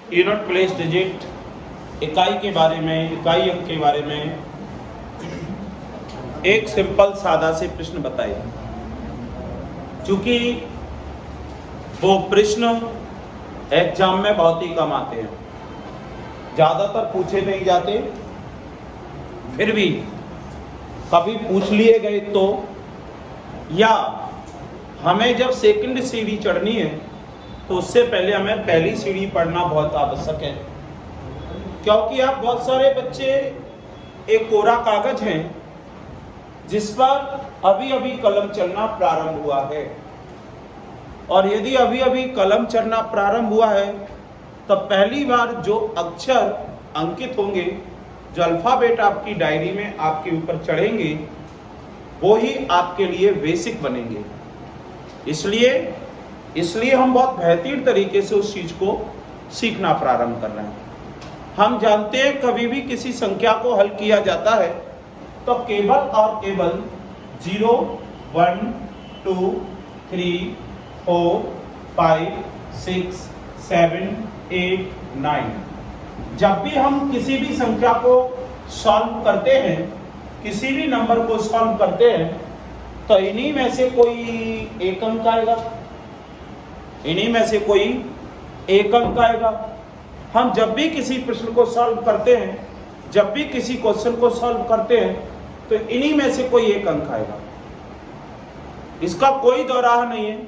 Unit place digit इकाई के बारे में, इकाई अंक के बारे में एक सिंपल सादा से प्रश्न बताइए। चूंकि वो प्रश्न एग्जाम में बहुत ही कम आते हैं, ज्यादातर पूछे नहीं जाते, फिर भी कभी पूछ लिए गए तो, या हमें जब सेकंड सीढ़ी चढ़नी है तो उससे पहले हमें पहली सीढ़ी पढ़ना बहुत आवश्यक है। क्योंकि आप बहुत सारे बच्चे एक कोरा कागज हैं जिस पर अभी अभी कलम चलना प्रारंभ हुआ है, और यदि अभी अभी कलम चलना प्रारंभ हुआ है तब पहली बार जो अक्षर अंकित होंगे, जो अल्फाबेट आपकी डायरी में आपके ऊपर चढ़ेंगे, वो ही आपके लिए बेसिक बनेंगे। इसलिए हम बहुत बेहतरीन तरीके से उस चीज को सीखना प्रारंभ कर रहे हैं। हम जानते हैं कभी भी किसी संख्या को हल किया जाता है तो केवल और केवल 0, 1, 2, 3, 4, 5, 6, 7, 8, 9, जब भी हम किसी भी संख्या को सॉल्व करते हैं, किसी भी नंबर को सॉल्व करते हैं, तो इन्हीं में से कोई एक अंक आएगा, इन्हीं में से कोई एक अंक आएगा। हम जब भी किसी प्रश्न को सॉल्व करते हैं, जब भी किसी क्वेश्चन को सॉल्व करते हैं, तो इन्हीं में से कोई एक अंक आएगा। इसका कोई दोराह नहीं है।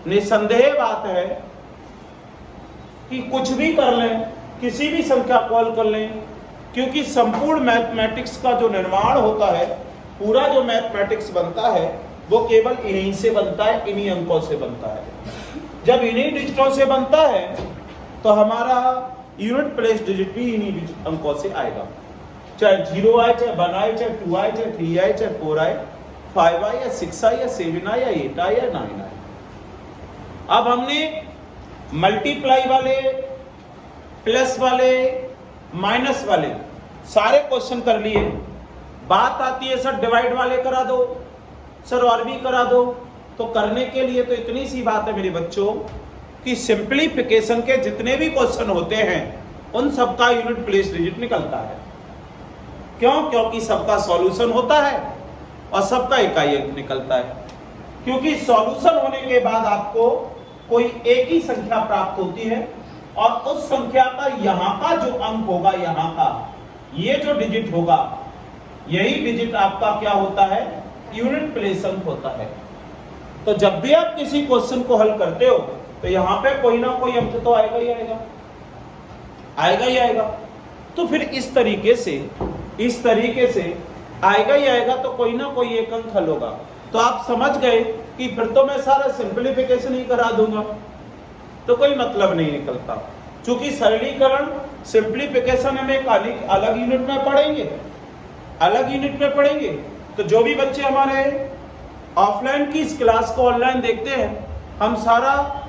निसंदेह बात है कि कुछ भी कर लें, किसी भी संख्या को हल कर लें, क्योंकि संपूर्ण मैथमेटिक्स का जो निर्माण होता है, पूरा जो मैथमेटिक्स बनता है, वो केवल इन्हीं से बनता है, इन्हीं अंकों से बनता है। जब इन्हीं डिजिटों से बनता है तो हमारा यूनिट प्लेस डिजिट भी इन्हीं अंकों से आएगा। चाहे 0 आए, चाहे 1 आए, चाहे 2 आए, चाहे 3 आए, चाहे 4 आए, 5 आए या 6 आए या 7 आए या 8 आए या 9 आए। अब हमने मल्टीप्लाई वाले, प्लस वाले, माइनस वाले सारे क्वेश्चन कर लिए। बात आती है सर डिवाइड वाले करा दो, सर और भी करा दो। तो करने के लिए तो इतनी सी बात है मेरे बच्चों कि सिंप्लीफिकेशन के जितने भी क्वेश्चन होते हैं उन सबका यूनिट प्लेस डिजिट निकलता है। क्यों? क्योंकि सबका सॉल्यूशन होता है और सबका इकाई अंक निकलता है। क्योंकि सॉल्यूशन होने के बाद आपको कोई एक ही संख्या प्राप्त होती है, और उस संख्या का यहां का जो अंक होगा, यहां का ये जो डिजिट होगा, यही डिजिट आपका क्या होता है? यूनिट प्लेस अंक होता है। तो जब भी आप किसी क्वेश्चन को हल करते हो तो यहां पे कोई ना कोई अंक तो आएगा ही आएगा, आएगा ही आएगा। तो फिर इस तरीके से आएगा ही आएगा, तो कोई ना कोई एक अंक हल होगा। तो आप समझ गए कि फिर तो मैं सारा सिंप्लीफिकेशन ही करा दूंगा, तो कोई मतलब नहीं निकलता। क्योंकि सरलीकरण, सिंप्लीफिकेशन हम एक अलग यूनिट में पढ़ेंगे, अलग यूनिट में पढ़ेंगे। तो जो भी बच्चे हमारे ऑफलाइन की इस क्लास को ऑनलाइन देखते हैं, हम सारा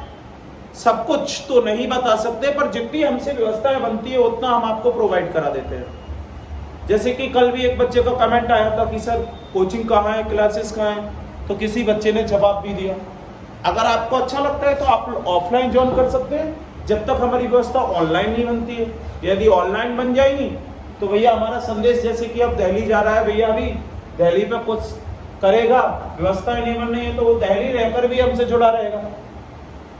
सब कुछ तो नहीं बता सकते, पर जितनी हमसे व्यवस्थाएं बनती है उतना हम आपको प्रोवाइड करा देते हैं। जैसे कि कल भी एक बच्चे का कमेंट आया था कि सर कोचिंग कहाँ है, क्लासेस कहाँ है, तो किसी बच्चे ने जवाब भी दिया। अगर आपको अच्छा लगता है तो आप ऑफलाइन ज्वाइन कर सकते हैं, जब तक हमारी व्यवस्था ऑनलाइन नहीं बनती है। यदि ऑनलाइन बन जाएगी तो भैया हमारा संदेश, जैसे कि अब दिल्ली जा रहा है, भैया अभी दिल्ली पे कुछ करेगा, व्यवस्थाएं नहीं बन रही है, तो वो दिल्ली रहकर भी हमसे जुड़ा रहेगा,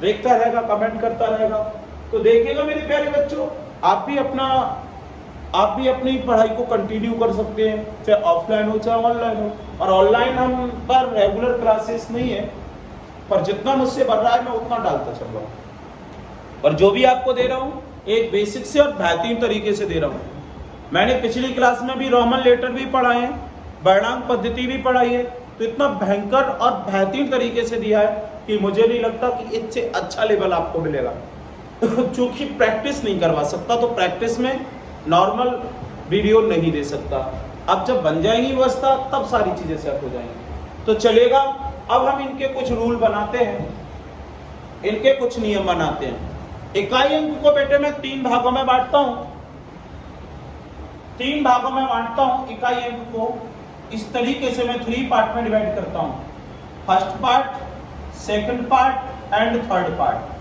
देखता रहेगा, कमेंट करता रहेगा। तो देखिएगा मेरे प्यारे बच्चों, आप भी अपनी पढ़ाई को कंटिन्यू कर सकते हैं, चाहे ऑफलाइन हो चाहे ऑनलाइन हो। और ऑनलाइन हम पर रेगुलर क्लासेस नहीं है, पर जितना मुझसे बढ़ रहा है मैं उतना डालता चल रहा हूँ। और जो भी आपको दे रहा हूँ एक बेसिक से और बेहतरीन तरीके से दे रहा हूँ। मैंने पिछली क्लास में भी रोमन लेटर भी पढ़ाए हैं, वर्णांक पद्धति भी पढ़ाई है, तो इतना भयंकर और बेहतरीन तरीके से दिया है कि मुझे नहीं लगता कि इससे अच्छा लेवल आपको मिलेगा। चूंकि प्रैक्टिस नहीं करवा सकता, तो प्रैक्टिस में नॉर्मल वीडियो नहीं दे सकता। अब जब बन जाएगी व्यवस्था तब सारी चीजें सेट हो जाएंगी, तो चलेगा। अब हम इनके कुछ रूल बनाते हैं, इनके कुछ नियम बनाते हैं। इकाई अंक को बेटे मैं 3 भागों में बांटता हूं, 3 भागों में बांटता हूं इकाई अंक को। इस तरीके से मैं 3 पार्ट में डिवाइड करता हूं, first part, second part and third part.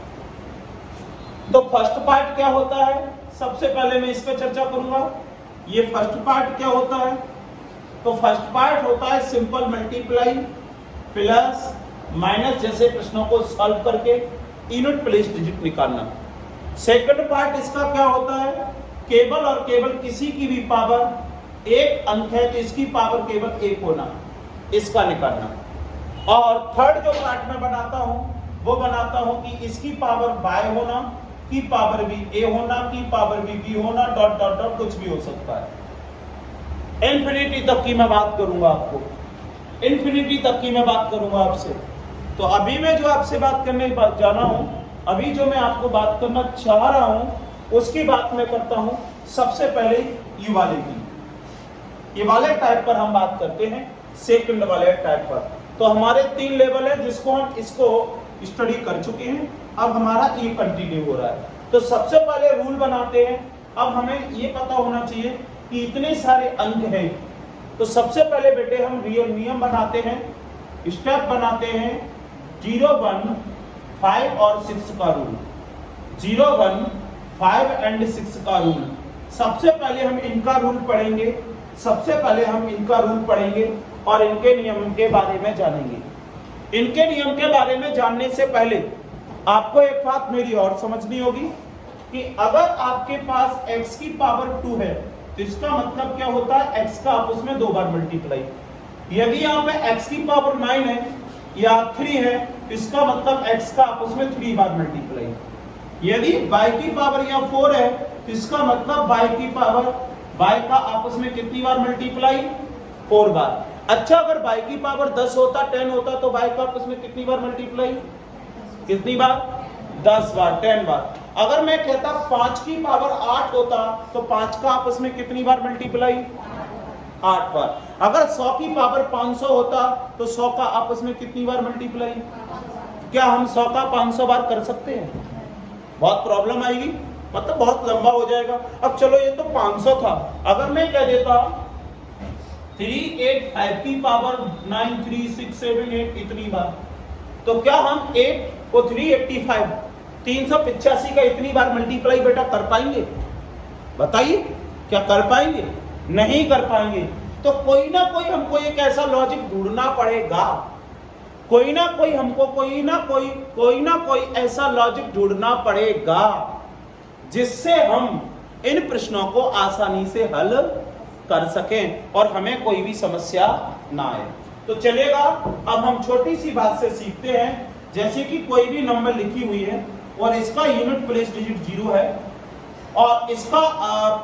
तो फर्स्ट पार्ट क्या होता है, सबसे पहले मैं इस पे चर्चा करूंगा। ये फर्स्ट पार्ट क्या होता है, तो फर्स्ट पार्ट होता है सिंपल मल्टीप्लाई प्लस माइनस जैसे प्रश्नों को सॉल्व करके यूनिट प्लेस डिजिट निकालना। सेकंड पार्ट इसका क्या होता है, केवल और केवल किसी की भी पावर एक अंक है तो इसकी पावर केवल एक होना, इसका निकालना। और थर्ड जो पार्ट मैं बनाता हूं वो बनाता हूं कि इसकी पावर बाय होना, की पावर भी ए होना, की पावर भी बी होना, डॉट डॉट डॉट कुछ भी हो सकता है। इन्फिनिटी तक की मैं बात करूंगा आपको, इन्फिनिटी तक की मैं बात करूंगा आपसे। तो अभी मैं जो आपसे बात करने जाना हूं, अभी जो मैं आपको बात करना चाह रहा हूं उसकी बात मैं करता हूं सबसे पहले ये वाले की। ये वाले टाइप पर हम बात करते हैं, सेकंड वाले टाइप पर। तो हमारे 3 लेवल है जिसको हम इसको स्टडी कर चुके हैं, अब हमारा ये कंटिन्यू हो रहा है। तो सबसे पहले रूल बनाते हैं। अब हमें ये पता होना चाहिए कि इतने सारे अंक हैं, तो सबसे पहले बेटे हम रियल नियम बनाते हैं, स्टेप बनाते हैं 0, 1, 5 और 6 का रूल। 0, 1, 5 एंड 6 का रूल। सबसे पहले हम इनका रूल पढ़ेंगे, सबसे पहले हम इनका रूल पढ़ेंगे और इनके नियम के बारे में जानेंगे। इनके नियम के बारे में जानने से पहले आपको एक बात मेरी और समझनी होगी कि अगर आपके पास x की पावर 2 है तो इसका मतलब क्या होता है, x का आपस में 2 बार मल्टीप्लाई। यदि यहाँ पे x की पावर 9 है या 3 है तो इसका मतलब x का आपस में 3 बार मल्टीप्लाई। यदि y की पावर या 4 है तो इसका मतलब y की पावर y का आपस में कितनी बार मल्टीप्लाई, 4 बार। अच्छा, अगर y की पावर 10 होता, 10 होता तो y का आपस में कितनी बार मल्टीप्लाई, कितनी बार, 10 बार, 10 बार। अगर मैं कहता 5 की पावर 8 होता तो 5 का आपस में कितनी बार मल्टीप्लाई, 8 बार। अगर 100 की पावर 500 होता तो 100 का आपस में कितनी बार मल्टीप्लाई। क्या हम 100 का 500 बार कर सकते हैं? बहुत प्रॉब्लम आएगी, मतलब बहुत लंबा हो जाएगा। अब चलो ये तो 500 था, अगर मैं कह देता 385 की पावर 9, 3, 6, 7, 8 इतनी बार, तो क्या हम 8 को 385 385 का इतनी बार मल्टीप्लाई बेटा कर पाएंगे? बताइए, क्या कर पाएंगे? नहीं कर पाएंगे। तो कोई ना कोई हमको एक ऐसा लॉजिक ढूंढना पड़ेगा, कोई ना कोई हमको कोई ना कोई ऐसा लॉजिक ढूंढना पड़ेगा जिससे हम इन प्रश्नों को आसानी से हल कर सकें और हमें कोई भी समस्या ना आए। तो चलेगा, अब हम छोटी सी बात से सीखते हैं। जैसे कि कोई भी नंबर लिखी हुई है और इसका यूनिट प्लेस डिजिट 0 है और इसका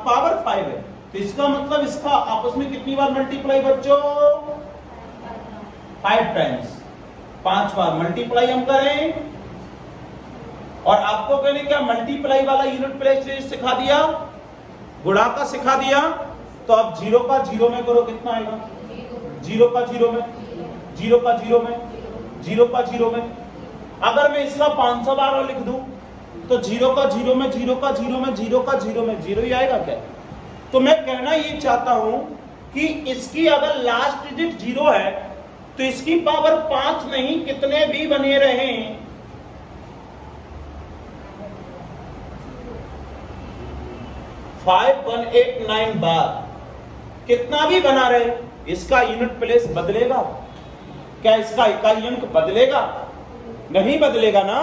पावर 5 है, तो इसका मतलब इसका आपस में कितनी बार मल्टीप्लाई बच्चों, 5 टाइम्स, 5 बार मल्टीप्लाई हम करें। और आपको कहने क्या मल्टीप्लाई वाला यूनिट प्लेस डिजिट सिखा दिया, गुणा का सिखा दिया, तो अब 0 का 0 में करो, कितना आएगा, 0 का 0 में, 0 का 0 में, 0 का 0 में। अगर मैं इसका 500 बार और लिख दूं तो 0 का 0 में, 0 का 0 में, 0 का 0 में 0 ही आएगा क्या? तो मैं कहना ये चाहता हूं कि इसकी अगर लास्ट डिजिट 0 है तो इसकी पावर 5 नहीं, कितने भी बने रहे 5189 बार, कितना भी बना रहे, इसका यूनिट प्लेस बदलेगा क्या? इसका इकाई अंक बदलेगा? नहीं बदलेगा ना,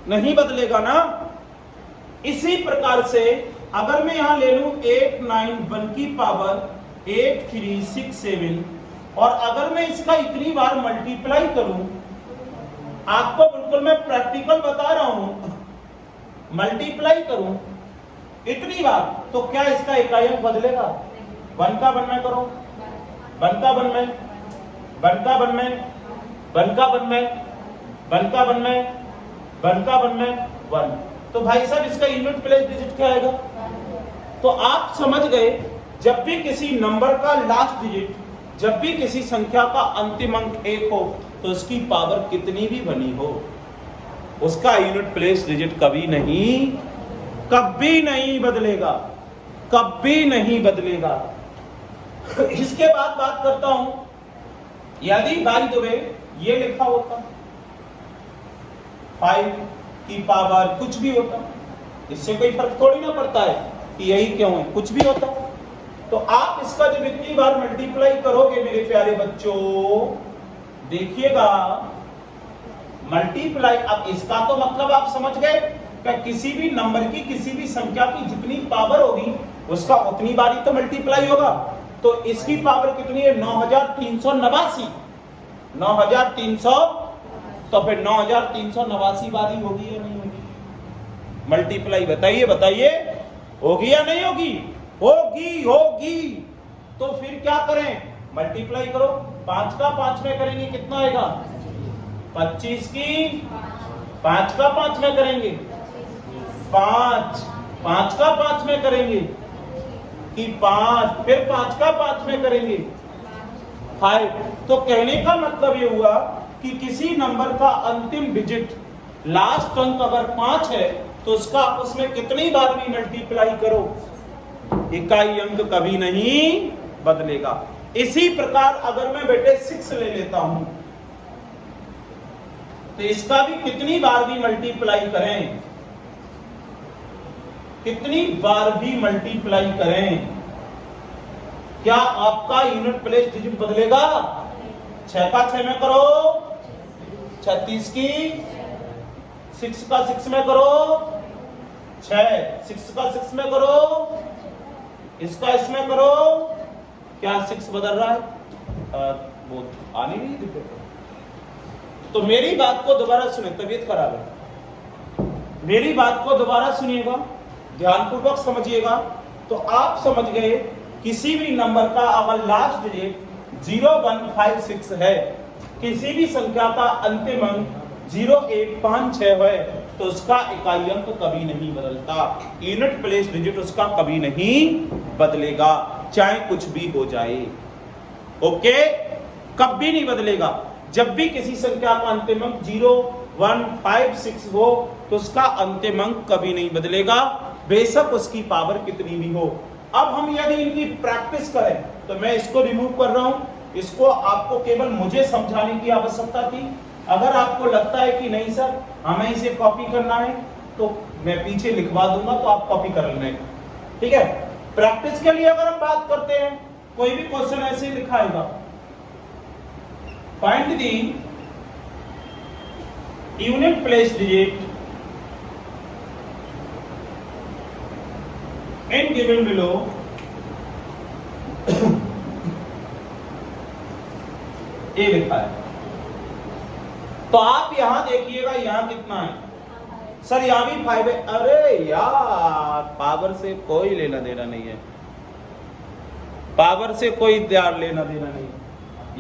नहीं बदलेगा ना। इसी प्रकार से अगर मैं यहां ले लूं 891 की पावर 8367 और अगर मैं इसका इतनी बार मल्टीप्लाई करूं, आपको बिल्कुल मैं प्रैक्टिकल बता रहा हूं, मल्टीप्लाई करूं इतनी बार, तो क्या इसका इकाई अंक बदलेगा? 1 का 1 में करो, 1 का 1 में, 1 का 1 में, 1 का 1 में, 1 का 1 में, 1 का 1 में 1। तो भाई साहब इसका यूनिट प्लेस डिजिट क्या आएगा? तो आप समझ गए, जब भी किसी नंबर का लास्ट डिजिट, जब भी किसी संख्या का अंतिम अंक 1 हो तो उसकी पावर कितनी भी बनी हो, उसका यूनिट प्लेस डिजिट कभी नहीं बदलेगा, कभी नहीं बदलेगा। इसके बाद बात करता हूं, यदि बाय द वे ये लिखा होता 5 की पावर कुछ भी होता, इससे कोई फर्क थोड़ी ना पड़ता है कि यही क्यों है, कुछ भी होता है। तो आप इसका जब इतनी बार मल्टीप्लाई करोगे मेरे प्यारे बच्चों, देखिएगा मल्टीप्लाई, अब इसका तो मतलब आप समझ गए कि किसी भी नंबर की, किसी भी संख्या की जितनी पावर होगी उसका उतनी बार ही तो मल्टीप्लाई होगा। तो इसकी पावर कितनी है? 9389। 9300, तो फिर 9389 बार ही होगी या नहीं होगी मल्टीप्लाई? बताइए बताइए, होगी या नहीं होगी? होगी होगी। तो फिर क्या करें? मल्टीप्लाई करो। 5 का 5 में करेंगे कितना आएगा? 25 की 5 का 5 में करेंगे 5, 5 का 5 में करेंगे कि 5, फिर 5 का 5 में करेंगे 5। तो कहने का मतलब ये हुआ कि किसी नंबर का अंतिम डिजिट, लास्ट अंक अगर 5 है तो उसका उसमें कितनी बार भी मल्टीप्लाई करो, इकाई अंक कभी नहीं बदलेगा। इसी प्रकार अगर मैं बेटे 6 ले लेता हूं तो इसका भी कितनी बार भी मल्टीप्लाई करें, कितनी बार भी मल्टीप्लाई करें, क्या आपका यूनिट प्लेस डिजिट बदलेगा? 6 का 6 में करो 36 की, 6 का 6 में करो 6, 6 का 6 में करो, इसका इसमें करो, क्या 6 बदल रहा है? वो आने नहीं दिखे। तो मेरी बात को दोबारा सुने, तबीयत खराब है, मेरी बात को दोबारा सुनिएगा, ध्यानपूर्वक समझिएगा। तो आप समझ गए किसी भी नंबर का अगर लास्ट डिजिट 0156 है, किसी भी संख्या का अंतिम अंक 0156 है, तो उसका इकाई अंक कभी नहीं बदलता, यूनिट प्लेस डिजिट उसका कभी नहीं बदलेगा, चाहे कुछ भी हो जाए। ओके, कभी नहीं बदलेगा। जब भी किसी संख्या का अंतिम अंक 0156 हो तो उसका अंतिम अंक कभी नहीं बदलेगा, बेशक उसकी पावर कितनी भी हो। अब हम यदि इनकी प्रैक्टिस करें तो मैं इसको रिमूव कर रहा हूं, इसको आपको केवल मुझे समझाने की आवश्यकता थी। अगर आपको लगता है कि नहीं सर हमें इसे कॉपी करना है तो मैं पीछे लिखवा दूंगा, तो आप कॉपी कर लेना, ठीक है। प्रैक्टिस के लिए अगर हम बात करते हैं, कोई भी क्वेश्चन ऐसे ही लिखाएगा, find the unit place digit in given below ये लिखा है। तो आप यहां देखिएगा, यहां कितना है सर? यहां भी 5 है। अरे यार, पावर से कोई लेना देना नहीं है, पावर से कोई ध्यान लेना देना नहीं है।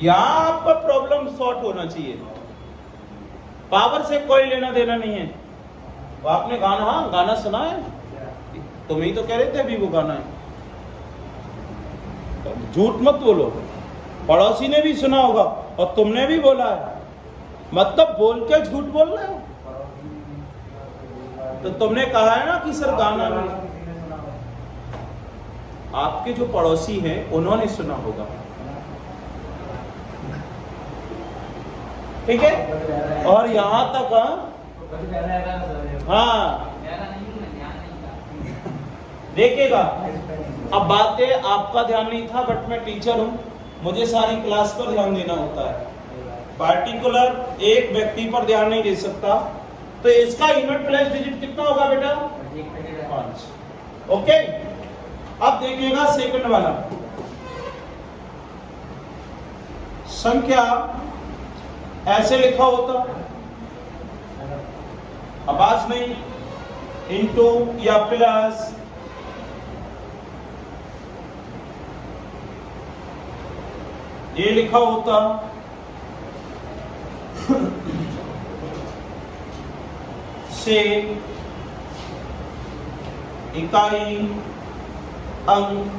यहां आपका प्रॉब्लम सॉर्ट होना चाहिए, पावर से कोई लेना देना नहीं है। तो आपने गाना, हाँ गाना सुना है, तुम ही तो कह रहे थे अभी वो गाना है, तो झूठ मत बोलो, पड़ोसी ने भी सुना होगा और तुमने भी बोला है, मतलब बोल के झूठ बोल रहे हो। तो तुमने कहा है ना कि सर गाना नहीं, आपके जो पड़ोसी हैं उन्होंने सुना होगा, ठीक है। और यहां तक हाँ देखिएगा, अब बातें आपका ध्यान नहीं था, बट मैं टीचर हूं, मुझे सारी क्लास पर ध्यान देना होता है, पार्टिकुलर एक व्यक्ति पर ध्यान नहीं दे सकता। तो इसका यूनिट प्लेस डिजिट कितना होगा बेटा? 5। ओके, अब देखिएगा सेकंड वाला, संख्या ऐसे लिखा होता, आवाज नहीं, इनटू या प्लस, ये लिखा होता, से इकाई अंक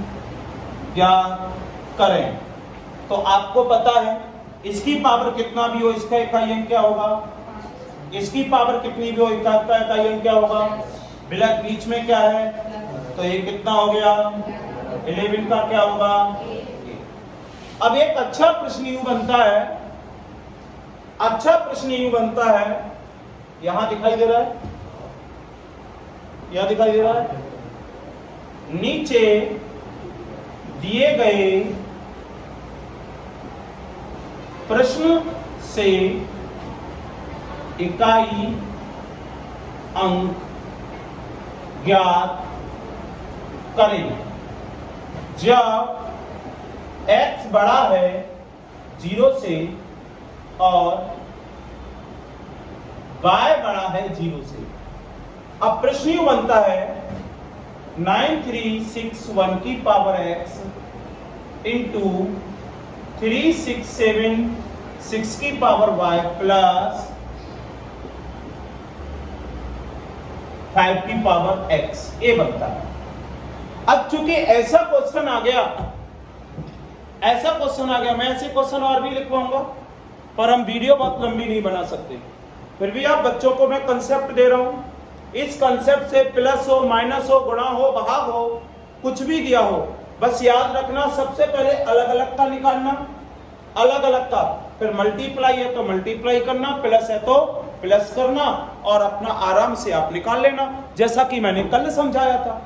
ज्ञात करें। तो आपको पता है इसकी पावर कितना भी हो इसका इकाई अंक क्या होगा, इसकी पावर कितनी भी हो इसका इकाई अंक क्या होगा, ब्लैक बीच में क्या है, तो ये कितना हो गया 11 का क्या होगा। अब एक अच्छा प्रश्न यूं बनता है, अच्छा प्रश्न यूं बनता है, यहां दिखाई दे रहा है, यहां दिखाई दे रहा है। नीचे दिए गए प्रश्न से इकाई अंक ज्ञात करें। जब x बड़ा है 0 से और y बड़ा है 0 से। अब प्रश्न यूं बनता है 9361 की पावर x इंटू 3676 की पावर y प्लस 5 की पावर x, ये बनता है। अब चूंकि ऐसा क्वेश्चन आ गया, मैं ऐसे क्वेश्चन और भी लिखवाऊंगा, पर हम वीडियो बहुत लंबी नहीं बना सकते। फिर भी आप बच्चों को मैं कंसेप्ट दे रहा हूं। इस कंसेप्ट से प्लस हो, माइनस हो, गुणा हो, भाग हो, कुछ भी दिया हो, बस याद रखना सबसे पहले अलग अलग का निकालना, अलग अलग का, फिर मल्टीप्लाई है तो मल्टीप्लाई करना, प्लस है तो प्लस करना, और अपना आराम से आप निकाल लेना, जैसा कि मैंने कल समझाया था।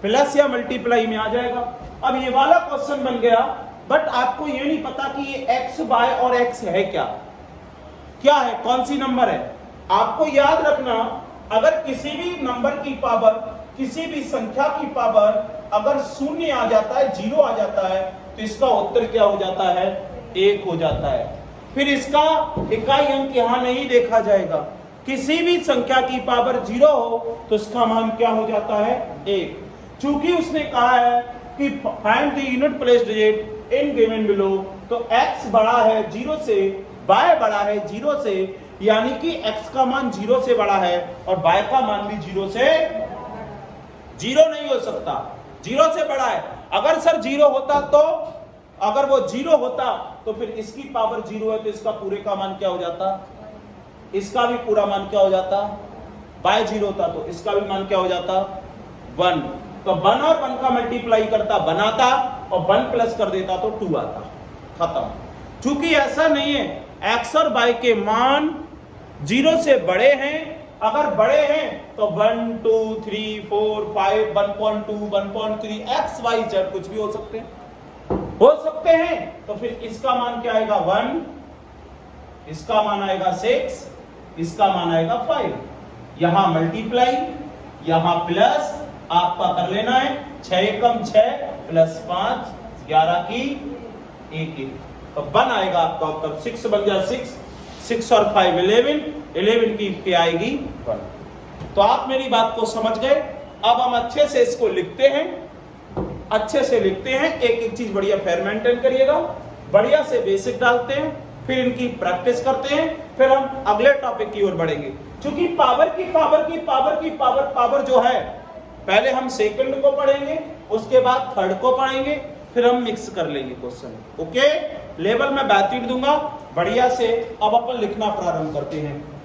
प्लस या मल्टीप्लाई में आ जाएगा। अब ये वाला क्वेश्चन बन गया, बट आपको ये नहीं पता कि ये एक्स, वाई और एक्स है क्या है, कौन सी नंबर है। आपको याद रखना, अगर किसी भी नंबर की पावर, किसी भी संख्या की पावर अगर शून्य आ जाता है, 0 आ जाता है, तो इसका उत्तर क्या हो जाता है, 1 हो जाता है। फिर इसका इकाई अंक यहां नहीं देखा जाएगा। किसी भी संख्या की पावर 0 हो तो इसका मान क्या हो जाता है, 1। चूंकि उसने कहा है कि find the unit place digit in given below, तो x बड़ा है 0 से, y बड़ा है 0 से, यानी कि x का मान 0 से बड़ा है और y का मान भी 0 से, 0 नहीं हो सकता, 0 से बड़ा है। अगर सर 0 होता तो, अगर वो 0 होता तो फिर इसकी पावर 0 है तो इसका पूरे का मान क्या हो जाता, इसका भी पूरा मान क्या हो जाता, y 0 होता तो इसका भी मान क्या हो जाता, 1। तो 1 और 1 का मल्टीप्लाई करता, बनाता, और 1 प्लस कर देता तो 2 आता, खत्म। चूंकि ऐसा नहीं है, x और y के मान 0 से बड़े हैं, अगर बड़े हैं तो 1 2 3 4 5 1.2 1.3 x y z कुछ भी हो सकते हैं, तो फिर इसका मान क्या आएगा, 1, इसका मान आएगा 6, इसका मान आएगा 5। यहां मल्टीप्लाई, यहां प्लस, आपका कर लेना है 6 एकम 6 प्लस 5 11 की 1 तो 1 आएगा आपका उत्तर। 6 बन गया 6 और 5 11 की आएगी 1। तो आप मेरी बात को समझ गए। अब हम अच्छे से इसको लिखते हैं, एक एक चीज बढ़िया फेयर मेंटेन करिएगा, बढ़िया से बेसिक डालते हैं, फिर इनकी प्रैक्टिस करते हैं, फिर हम अगले टॉपिक की ओर बढ़ेंगे। क्योंकि पावर जो है, पहले हम सेकंड को पढ़ेंगे, उसके बाद थर्ड को पढ़ेंगे, फिर हम मिक्स कर लेंगे क्वेश्चन। ओके, लेवल में बेहतरीन दूंगा बढ़िया से। अब अपन लिखना प्रारंभ करते हैं।